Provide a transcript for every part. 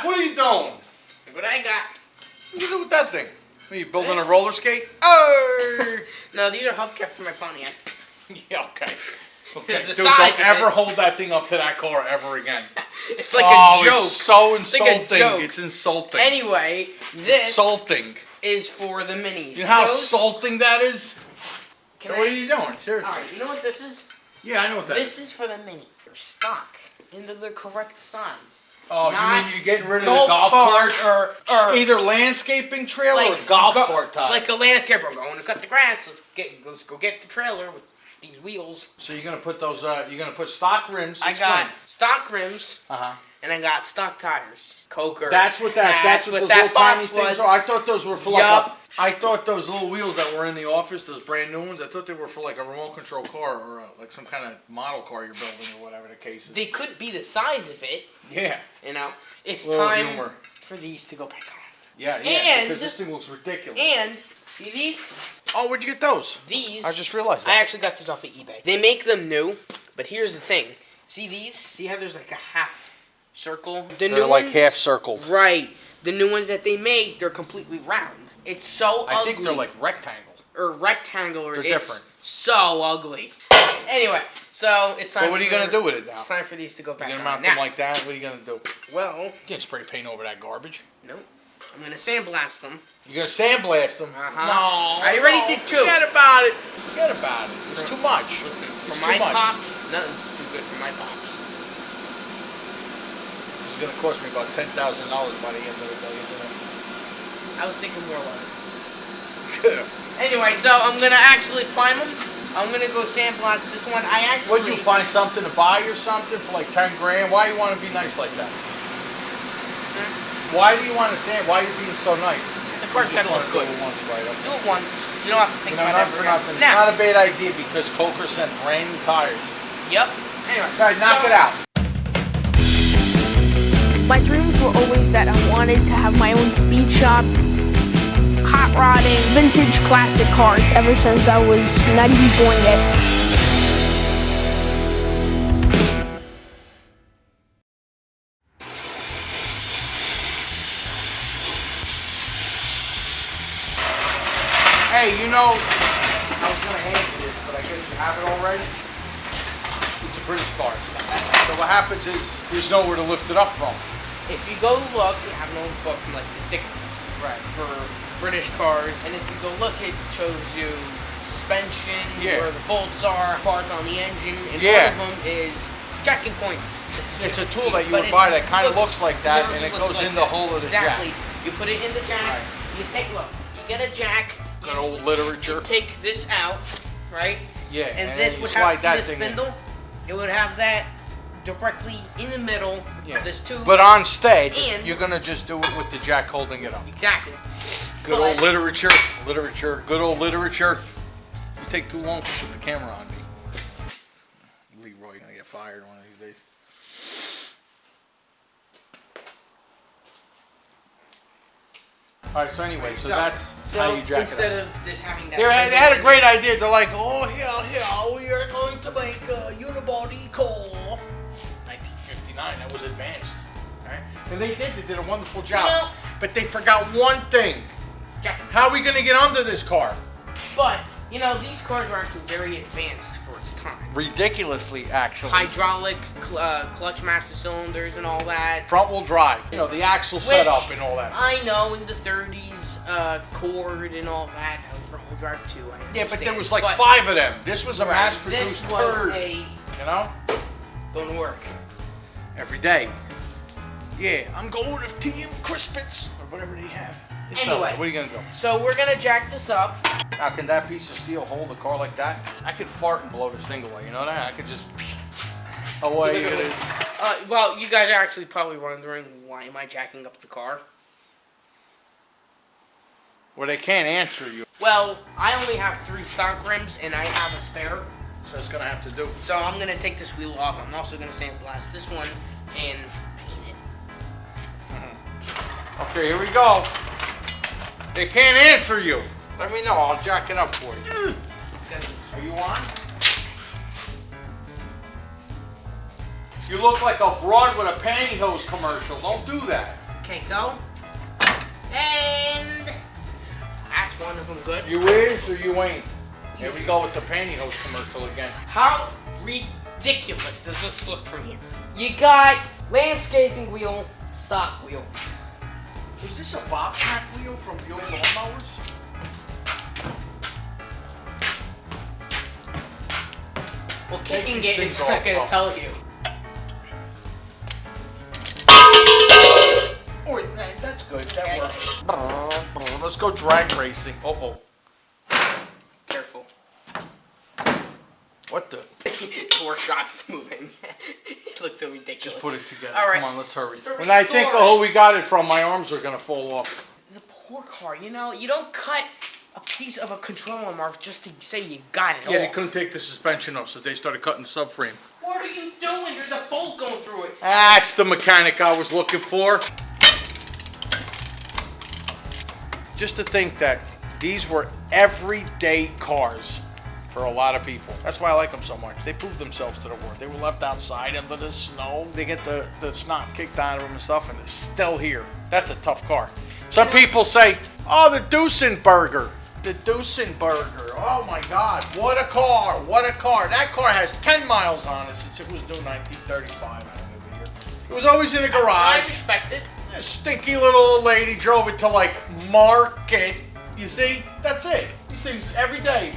What are you doing? Look what I got. What you do with that thing? Are you building a roller skate? Oh! No, these are hubcaps for my Pontiac. Yeah, okay. Okay. The Dude, size don't ever hold that thing up to that car ever again. It's like a joke. It's so insulting. It's like a joke. It's insulting. Anyway, this insulting. is for the minis. You know how insulting that is? So what are you doing? Seriously. Alright, you know what this is? Yeah, I know what that is. This is for the mini. They're stock into the correct size. Oh, Not you mean you're getting rid of the golf golf cart cart? Or either landscaping trailer or golf cart type. Like a landscaper. I'm going to cut the grass. Let's go get the trailer with these wheels. So you're gonna put those? You're gonna put stock rims. I got stock rims. Uh-huh. And I got stock tires. Coker. That's what those little tiny things are. I thought those were for I thought those little wheels that were in the office, those brand new ones, I thought they were for like a remote control car or like some kind of model car you're building or whatever the case is. They could be the size of it. Yeah. You know, it's time for these to go back on. Yeah, because this thing looks ridiculous. And see these? Oh, where'd you get those? These. I just realized that. I actually got this off of eBay. They make them new, but here's the thing. See these? See how there's like a half circle? They're like half circled. Right. The new ones that they made, they're completely round. It's so ugly. I think they're like rectangle. Or rectangular. They're different. So ugly. Anyway, so it's time. So what are you gonna do with it now? It's time for these to go back. You're gonna mount them like that? What are you gonna do? Well, you can't spray paint over that garbage. Nope. I'm gonna sandblast them. You're gonna sandblast them? No. I already did too. Forget about it. Forget about it. It's too much. Listen, for my pops, nothing's too good for my pops. It's gonna cost me about $10,000 by the end of the day, isn't it? I was thinking more like it. Anyway, so I'm gonna actually prime them. I'm gonna go sandblast this one. I actually. Would you find something to buy or something for like 10 grand? Why you want to be nice like that? Why do you want to sand? Why are you being so nice? The car's gotta look good. Do it once, right? Okay. Do it once. You don't have to think about it. For nothing. It's not a bad idea because Coker sent brand new tires. Yep. Anyway. Guys, knock it out. My dreams were always that I wanted to have my own speed shop, hot rodding, vintage classic cars ever since I was not even born yet. Hey, you know, I was going to hand you this, but I guess you have it already. It's a British car. So what happens is there's nowhere to lift it up from. If you go look, I have an old book from like the 60s. Right. For British cars. And if you go look, it shows you suspension, where the bolts are, parts on the engine, and one of them is jacking points. It's a tool that you would buy that kind of looks like that, and it goes in the hole of the jack. Exactly. You put it in the jack, you take, look, you get a jack. Good old literature. You take this out, right? Yeah. And this would have the spindle. It would have that directly in the middle of this tube. But on stage, you're going to just do it with the jack holding it up. Exactly. Good old literature. Literature. Good old literature. You take too long to put the camera on me. Leroy going to get fired one of these days. Alright, so anyway, so that's how you jack it up. Instead of this having that... They had a great idea. They're like, oh, yeah, we are going to make a unibody car. 1959, that was advanced. Right? And they did a wonderful job. You know, but they forgot one thing. How are we going to get under this car? But, you know, these cars are actually very advanced for its time. Ridiculously, actually. Hydraulic, clutch master cylinders and all that. Front wheel drive. You know, the axle setup and all that. I know in the 30s, Cord and all that was front wheel drive too. Yeah, but there was like 5 of them. This was a mass-produced turd. You know? Going to work. Every day. Yeah, I'm going to TM Crispits or whatever they have. Anyway, what are you going to do? So we're going to jack this up. Now, can that piece of steel hold a car like that? I could fart and blow this thing away, you know that? I could just... away it is. Well, you guys are actually probably wondering, why am I jacking up the car? Well, they can't answer you. Well, I only have 3 stock rims, and I have a spare. So it's going to have to do. So I'm going to take this wheel off. I'm also going to sandblast this one and paint it. Okay, here we go. They can't answer you. Let me know. I'll jack it up for you. Are you on? You look like a broad with a pantyhose commercial. Don't do that. Okay, go. And that's one of them good. You is or you ain't? Here we go with the pantyhose commercial again. How ridiculous does this look from here? You got landscaping wheel, stock wheel. Is this a bobcat wheel from the old lawnmowers? Well, kicking it is not gonna tell you. Oh, that's good. That works. Let's go drag racing. Uh-oh. Careful. What the? Torque shock is moving. It looks so ridiculous. Just put it together. All right. Come on, let's hurry. When I think of who we got it from, my arms are gonna fall off. The poor car, you know, you don't cut a piece of a control arm off just to say you got it Yeah, off. they couldn't take the suspension off, so they started cutting the subframe. What are you doing? There's a bolt going through it. That's the mechanic I was looking for. Just to think that these were everyday cars for a lot of people. That's why I like them so much. They proved themselves to the world. They were left outside under the snow. They get the snot kicked out of them and stuff, and they're still here. That's a tough car. Some people say, oh, the Duesenberger. The Duesenberger. Oh my God, what a car, what a car. That car has 10 miles on it since it was new 1935. I don't know the year. It was always in a garage. I respect it. A stinky little old lady drove it to like market. You see? That's it. These things every day.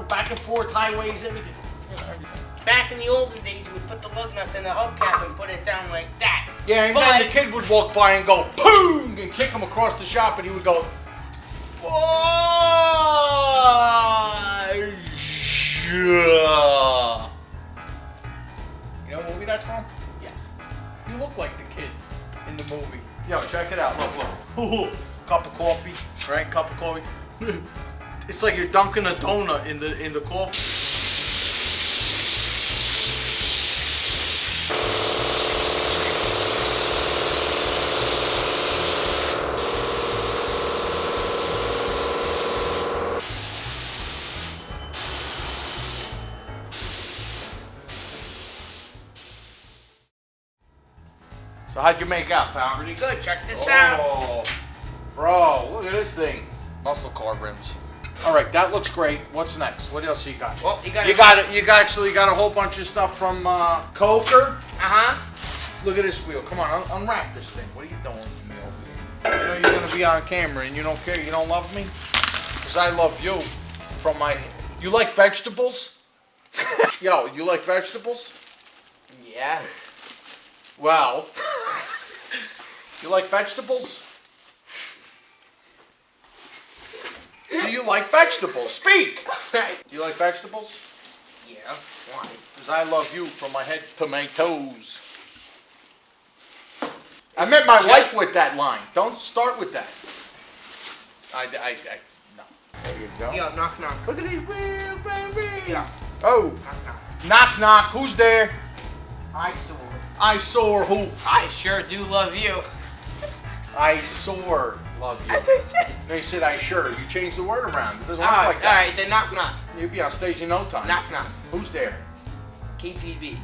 Back and forth, highways, everything. You know, everything. Back in the olden days, you would put the lug nuts in the hubcap and put it down like that. Yeah, and then the kid would walk by and go, boom, and kick him across the shop, and he would go, fudge. You know what movie that's from? Yes. You look like the kid in the movie. Yo, check it out. Look, look. Cup of coffee, right? Cup of coffee. It's like you're dunking a donut in the coffee. So how'd you make out, pal? Pretty good. Check this out. Oh, bro, look at this thing. Muscle car rims. All right, that looks great. What's next? What else you got? Well, you actually got a whole bunch of stuff from Coker. Look at this wheel. Come on, unwrap this thing. What are you doing with me over here? You know you're gonna be on camera and you don't care. You don't love me, because I love you. From my, you like vegetables? Yo, you like vegetables? Yeah. Well, you like vegetables? Do you like vegetables? Speak! Right. Do you like vegetables? Yeah. Why? Because I love you from my head to my toes. I met my wife with that line. Don't start with that. No. There you go. Yo, knock, knock. Look at these wheels, baby. Yeah. Oh. Knock, knock. Knock, knock. Who's there? I saw. I saw who? I sure do love you. I saw love you. That's what I said. No, you said I sure. You changed the word around. It doesn't work Alright, like that. alright, then knock, knock. You'll be on stage in no time. Knock, knock. Who's there? KPB.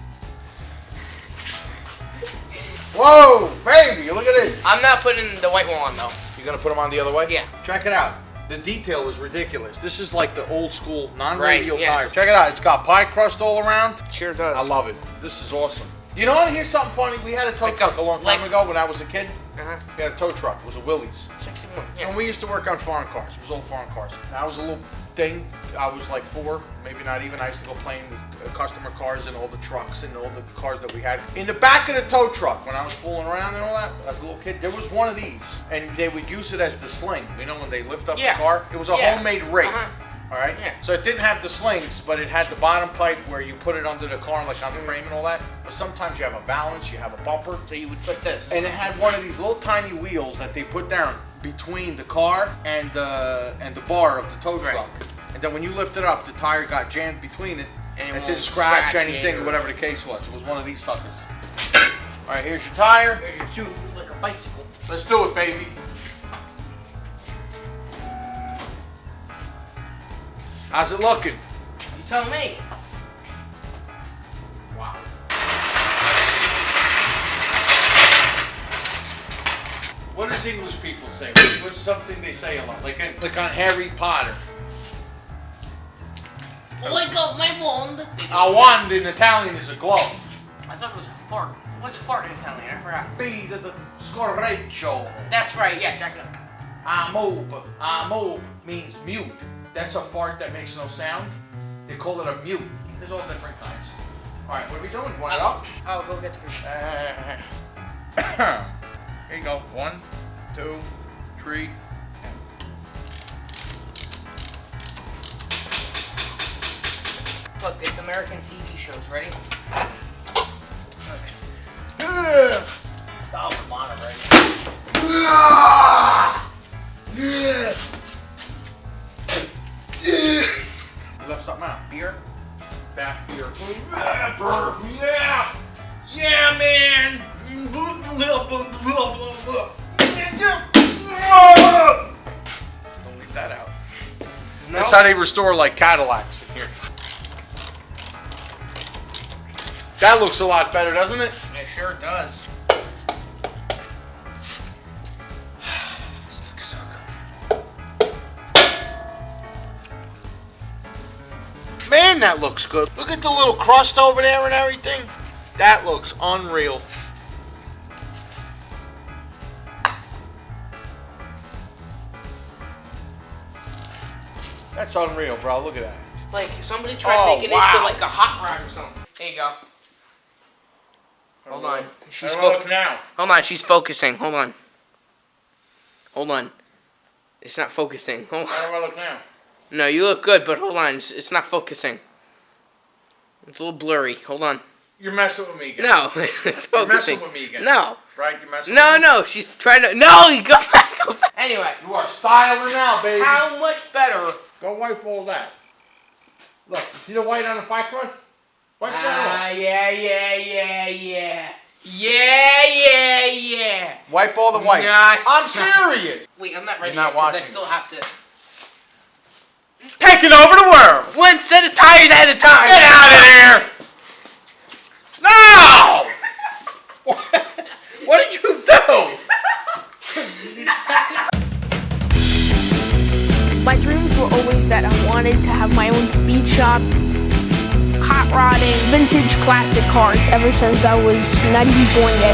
Whoa, baby, look at this. I'm not putting the white one on, though. You're going to put them on the other way? Yeah. Check it out. The detail is ridiculous. This is like the old school non-radial Right, yeah. tire. Check it out. It's got pie crust all around. Sure does. I love it. This is awesome. You know, here's something funny. We had a tow truck a long time ago when I was a kid. We had a tow truck. It was a Willys. 61. Yeah. And we used to work on foreign cars. It was old foreign cars. And I was a little thing. I was like 4, maybe not even. I used to go play in the customer cars and all the trucks and all the cars that we had. In the back of the tow truck, when I was fooling around and all that, as a little kid, there was one of these. And they would use it as the sling. You know, when they lift up the car? It was a homemade rig. All right? Yeah. So it didn't have the slings, but it had the bottom pipe where you put it under the car, like on the frame and all that. But sometimes you have a valance, you have a bumper. So you would put this. And it had one of these little tiny wheels that they put down between the car and the bar of the tow truck. And then when you lift it up, the tire got jammed between it, and it didn't scratch anything, or whatever the case was. It was one of these suckers. All right, here's your tire. Here's your tube, like a bicycle. Let's do it, baby. How's it looking? You tell me. Wow. does English people say? What's something they say a lot? Like on Harry Potter. Wake up my wand. A wand in Italian is a glove. I thought it was a fart. What's fart in Italian? I forgot. Be the scorregio. That's right, yeah, check it out. Amob means mute. That's a fart that makes no sound. They call it a mute. There's all different kinds. Alright, what are we doing? Want it up? Oh, go get the fish. Here you go. 1, 2, 3. Look, it's American TV shows. Ready? Okay. Oh, come on already. You left something out. Beer? Back beer. Yeah! Yeah, man! Don't leave that out. No. That's how they restore like Cadillacs in here. That looks a lot better, doesn't it? It sure does. This looks so good. Man, that looks good. Look at the little crust over there and everything. That looks unreal. That's unreal, bro. Look at that. Like somebody tried making it into like a hot rod or something. There you go. Hold on. She's now. Hold on, she's focusing. Hold on. Hold on. It's not focusing. Hold on. How do I look now? No, you look good, but hold on. It's not focusing. It's a little blurry. Hold on. You're messing with me again. No, it's focusing. You're messing with me again. No. Right? You're messing with me? No, she's trying to... No, you go back. Go back. Anyway. You are styler now, baby. How much better... Go wipe all that. Look, see the white on the pie crust? Wipe that off. Yeah. Wipe all the white. Nah. I'm serious. Wait, I'm not ready You're not yet, because I watching. still have to... Taking over the world. One set of tires at a time. Get out of here. No! What did you do? My dreams were always that I wanted to have my own speed shop, hot rodding, vintage classic cars ever since I was not even born yet.